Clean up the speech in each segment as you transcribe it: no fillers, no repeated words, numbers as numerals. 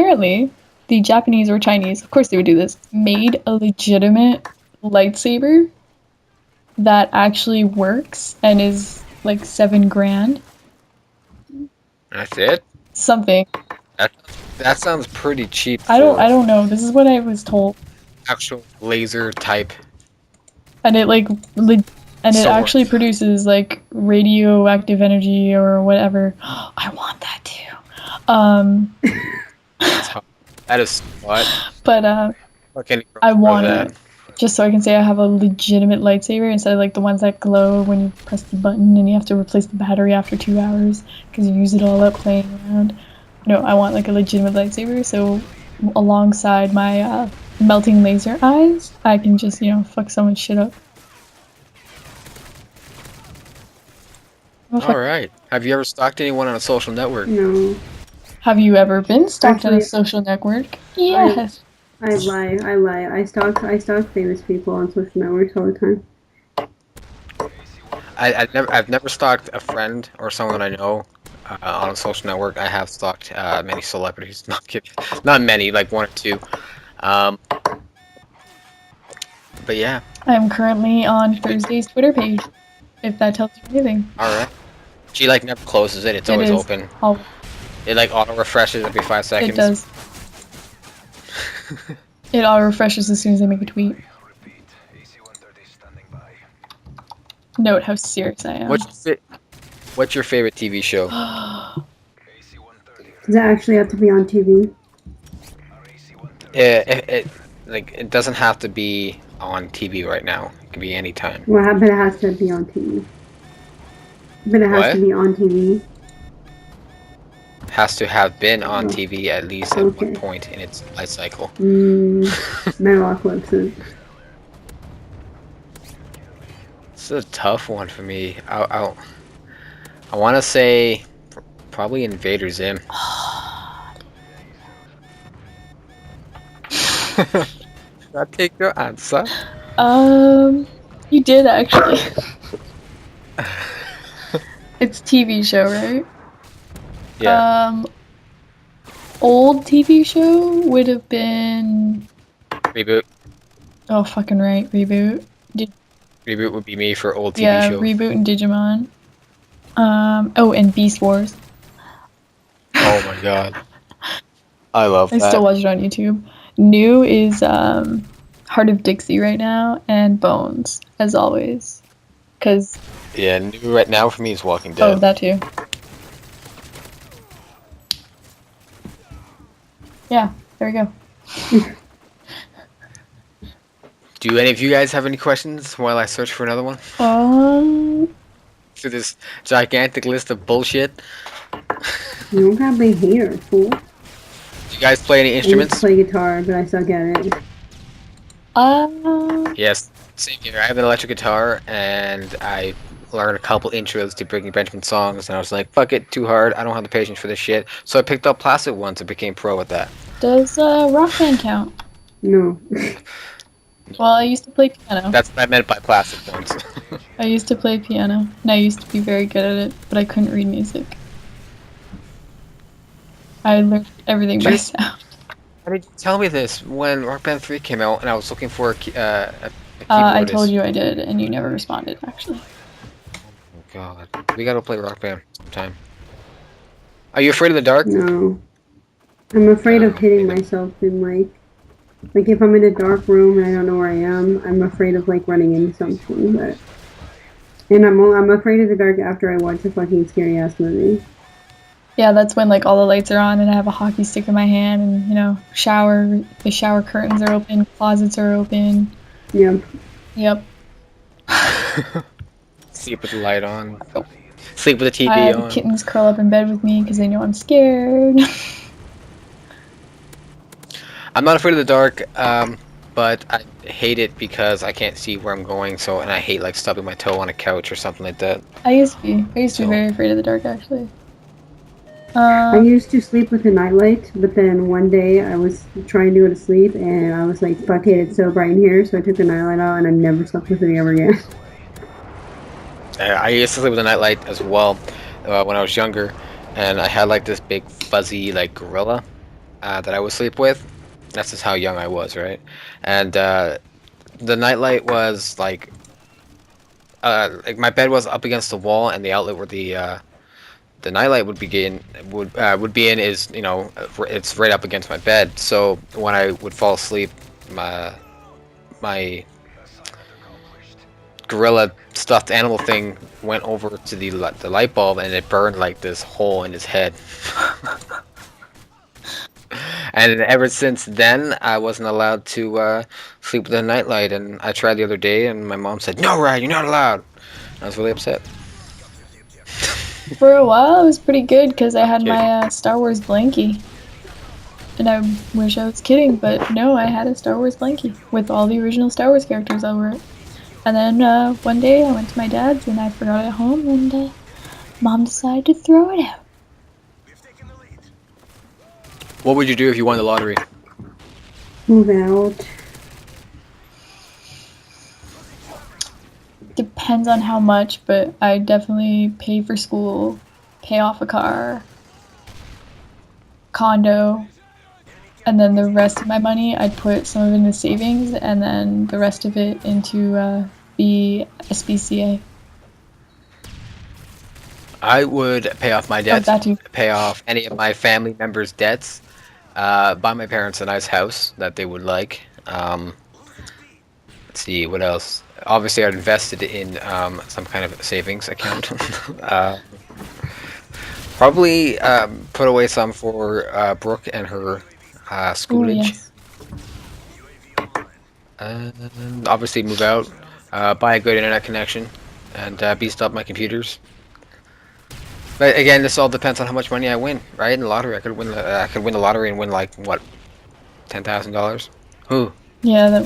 apparently, the Japanese or Chinese, of course they would do this, made a legitimate lightsaber that actually works and is like 7 grand. That's it? Something. That sounds pretty cheap. I don't know. This is what I was told. Actual laser type. And it like and it actually produces like radioactive energy or whatever. I want that too. That is what? But I want it just so I can say I have a legitimate lightsaber instead of like the ones that glow when you press the button and you have to replace the battery after 2 hours because you use it all up playing around. No, I want like a legitimate lightsaber, so alongside my melting laser eyes, I can just, you know, fuck so much shit up. Alright. Have you ever stalked anyone on a social network? No. Have you ever been stalked on a social network? Yes. I lie. I stalk famous people on social networks all the time. I've never stalked a friend or someone I know on a social network. I have stalked many celebrities. Not kidding. Not many, like 1 or 2. But yeah. I'm currently on Thursday's Twitter page, if that tells you anything. Alright. She like never closes it, it's always open. It like auto refreshes every 5 seconds. It does. It auto refreshes as soon as I make a tweet. Note how serious I am. What's your favorite TV show? Does that actually have to be on TV? It doesn't have to be on TV right now. It can be any time. Well, but it has to be on TV. But it has to be on TV. Has to have been on TV at least at one point in its life cycle. MW3. It's a tough one for me. I want to say probably Invader Zim. Should I take your answer? You did actually. It's TV show, right? Yeah. Old TV show would have been Reboot. Oh, fucking right, Reboot. Reboot would be me for old TV yeah, shows. Reboot and Digimon. Oh, and Beast Wars. Oh my god. I love that. I still watch it on YouTube. New is Heart of Dixie right now, and Bones, as always. Cause yeah, new right now for me is Walking Dead. Oh, that too. Yeah, there we go. Do any of you guys have any questions while I search for another one? Through this gigantic list of bullshit. You don't have my hair, fool. Do you guys play any instruments? I play guitar, but I suck at it. Yes, same here. I have an electric guitar, and I learned a couple intros to Breaking Benjamin songs, and I was like, fuck it, too hard, I don't have the patience for this shit. So I picked up plastic ones and became pro at that. Does Rock Band count? No. Well, I used to play piano. That's what I meant by plastic ones. I used to play piano, and I used to be very good at it, but I couldn't read music. I learned everything by sound. Why did you tell me this when Rock Band 3 came out and I was looking for a keyboardist? I told you I did, and you never responded, actually. Oh god. We gotta play Rock Band sometime. Are you afraid of the dark? No. I'm afraid of hitting myself in, like if I'm in a dark room and I don't know where I am, I'm afraid of, like, running into something, but... And I'm afraid of the dark after I watch a fucking scary-ass movie. Yeah, that's when, like, all the lights are on and I have a hockey stick in my hand and, you know, the shower curtains are open, closets are open. Yep. Yep. Sleep with the light on. Sleep with the TV on. The kittens curl up in bed with me because they know I'm scared. I'm not afraid of the dark, but I hate it because I can't see where I'm going, and I hate, like, stubbing my toe on a couch or something like that. I used to be very afraid of the dark, actually. I used to sleep with a nightlight, but then one day I was trying to go to sleep and I was like, fuck it, it's so bright in here, so I took the nightlight out and I never slept with it ever again. I used to sleep with a nightlight as well when I was younger, and I had like this big fuzzy like gorilla that I would sleep with. That's just how young I was, right? And the nightlight was like my bed was up against the wall, and the outlet where the nightlight would be in is, you know, it's right up against my bed. So when I would fall asleep, my gorilla stuffed animal thing went over to the light bulb, and it burned like this hole in his head. And ever since then, I wasn't allowed to sleep with a nightlight. And I tried the other day, and my mom said, "No, Ryan, you're not allowed." I was really upset. For a while, it was pretty good because I had my Star Wars blankie. And I wish I was kidding, but no, I had a Star Wars blankie with all the original Star Wars characters over it. And then one day I went to my dad's and I forgot it at home, and Mom decided to throw it out. What would you do if you won the lottery? Move out. Depends on how much, but I definitely pay for school, pay off a car, condo, and then the rest of my money I'd put some of it into savings and then the rest of it into the SPCA. I would pay off my debts, that too. Pay off any of my family members' debts, buy my parents a nice house that they would like. Let's see, what else? Obviously, I'd invested in some kind of savings account. Probably put away some for Brooke and her schoolage. Ooh, yes. And obviously move out, buy a good internet connection, and beast up my computers. But again, this all depends on how much money I win, right? In the lottery, I could win the lottery and win like what, $10,000? Who? Yeah,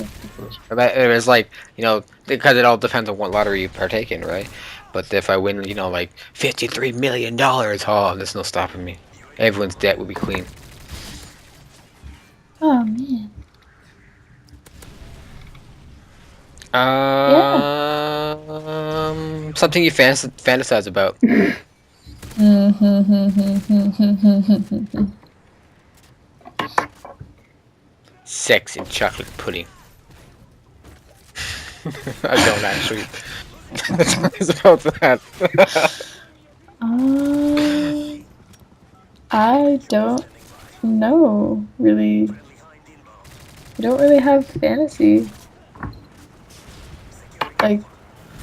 that It was like, you know, because it all depends on what lottery you partake in, right? But if I win, you know, like $53 million, oh, there's no stopping me. Everyone's debt would be clean. Oh man. Something you fantasize about. Sex and chocolate pudding. I don't actually. It's about that. I don't know, really. I don't really have fantasy. Like,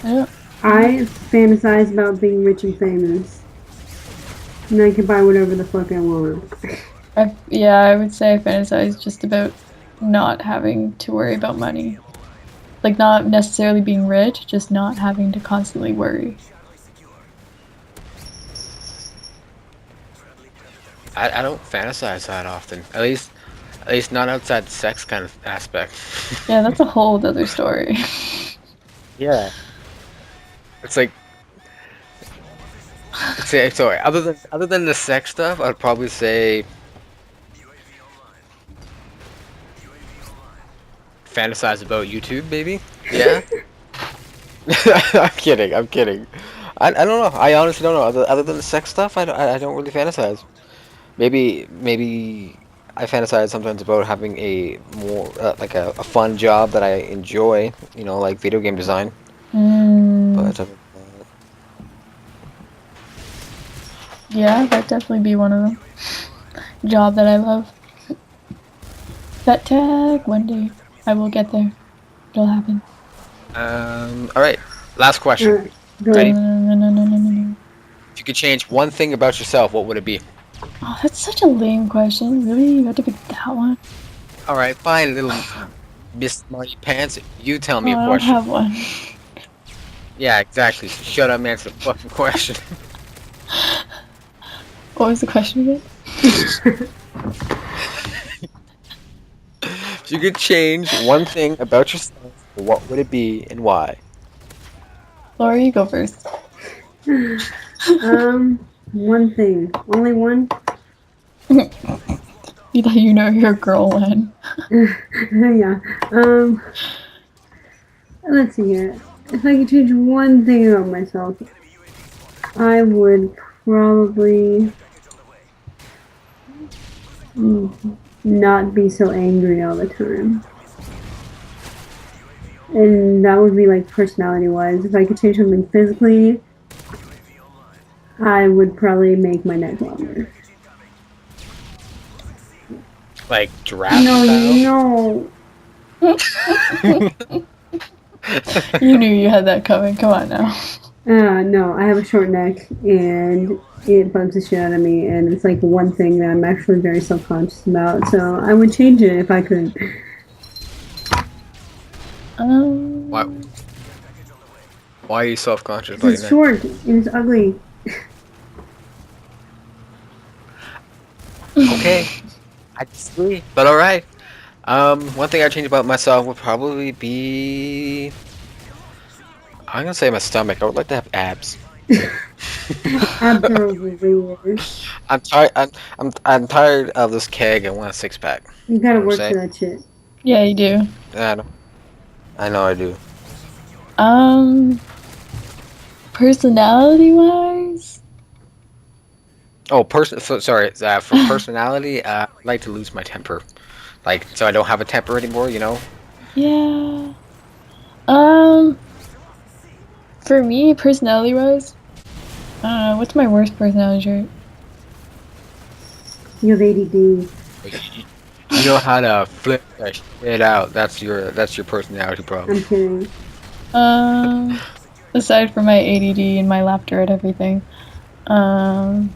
I fantasize about being rich and famous. And I can buy whatever the fuck I want. I would say I fantasize just about not having to worry about money. Like, not necessarily being rich, just not having to constantly worry. I don't fantasize that often. At least not outside the sex kind of aspect. Yeah, that's a whole other story. Yeah. It's like, sorry. Other than the sex stuff, I'd probably say fantasize about YouTube, maybe. Yeah. I'm kidding. I don't know. I honestly don't know. Other than the sex stuff, I don't really fantasize. Maybe I fantasize sometimes about having a more like a fun job that I enjoy. You know, like video game design. But yeah, that'd definitely be one of them. Job that I love. That tag, one day I will get there. It'll happen. All right. Last question. Ready? No. If you could change one thing about yourself, what would it be? Oh, that's such a lame question. Really? You have to pick that one? All right, fine, little Miss Smarty Pants. You tell me a I don't question. have one. Yeah, exactly. So shut up and answer the fucking question. What was the question again? If you could change one thing about yourself, what would it be and why? Laura, you go first. One thing. Only one? You know you're a girl when. Yeah. Let's see here. If I could change one thing about myself, I would probably... not be so angry all the time. And that would be like personality-wise. If I could change something physically, I would probably make my neck longer. Like giraffe style? No. You knew you had that coming. Come on now. No, I have a short neck and it bugs the shit out of me, and it's like one thing that I'm actually very self-conscious about, so I would change it if I could. Why are you self-conscious about It's short and it's ugly. Okay, I disagree, but alright. One thing I'd change about myself would probably be... I'm gonna say my stomach. I would like to have abs. Abs are overrated. I'm tired. I'm tired of this keg. I want a six-pack. You gotta You know work for that shit. Yeah, you do. Yeah, I know I do. Personality-wise? Oh, sorry. For personality, I'd like to lose my temper, like so I don't have a temper anymore. You know. Yeah. For me, personality-wise, I don't know. What's my worst personality trait? You have ADD. You know how to flip that shit out. That's your personality problem. I'm kidding. Aside from my ADD and my laughter at everything, I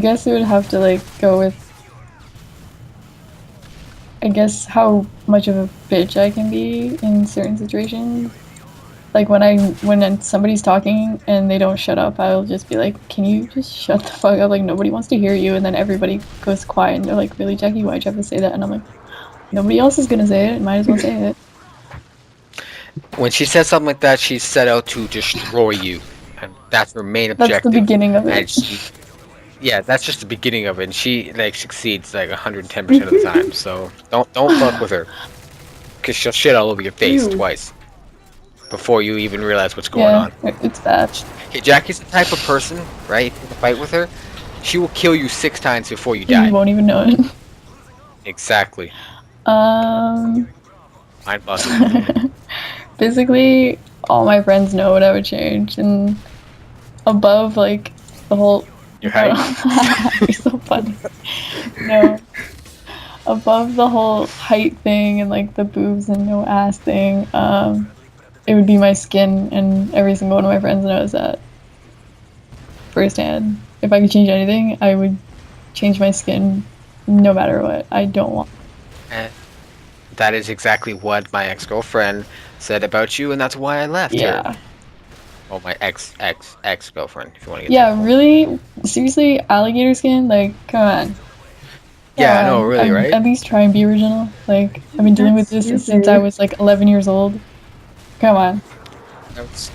guess it would have to like go with, I guess, how much of a bitch I can be in certain situations. Like when somebody's talking and they don't shut up, I'll just be like, "Can you just shut the fuck up? Like nobody wants to hear you." And then everybody goes quiet and they're like, "Really, Jackie? Why'd you have to say that?" And I'm like, "Nobody else is gonna say it. Might as well say it." When she says something like that, she's set out to destroy you, and that's her main objective. That's the beginning of it. And yeah, that's just the beginning of it. And she like succeeds like 110% of the time. So don't fuck with her, cause she'll shit all over your face twice before you even realize what's going on. It's bad. Okay, Jackie's the type of person, right? If you fight with her, she will kill you 6 times before you die. You won't even know it. Exactly. Mind busting. Basically, all my friends know what I would change, and above like the whole. Your height. You're so funny. No. Above the whole height thing and like the boobs and no ass thing, it would be my skin, and every single one of my friends knows that firsthand. If I could change anything, I would change my skin no matter what. I don't want. And that is exactly what my ex-girlfriend said about you, and that's why I left her. Oh, my ex-girlfriend, if you want to get that. Really? Seriously? Alligator skin? Like, come on. Yeah, I know, really, right? At least try and be original. Like, I've been dealing with this since I was like 11 years old. Come on.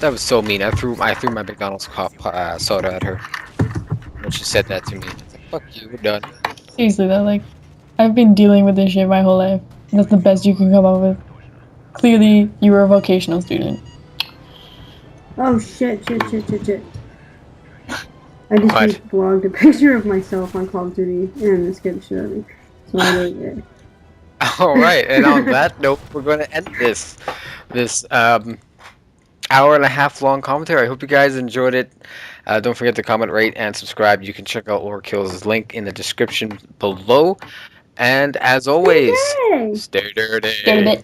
That was so mean. I threw my McDonald's soda at her when she said that to me. It's like, fuck you, we're done. Seriously though, like, I've been dealing with this shit my whole life. That's the best you can come up with. Clearly, you were a vocational student. Oh shit. I just vlogged a picture of myself on Call of Duty and it scared the shit out of me. So I really did. Alright, and on that note, we're going to end this hour and a half long commentary. I hope you guys enjoyed it. Don't forget to comment, rate, and subscribe. You can check out LauraKiiLLZ's link in the description below. And as always, stay dirty.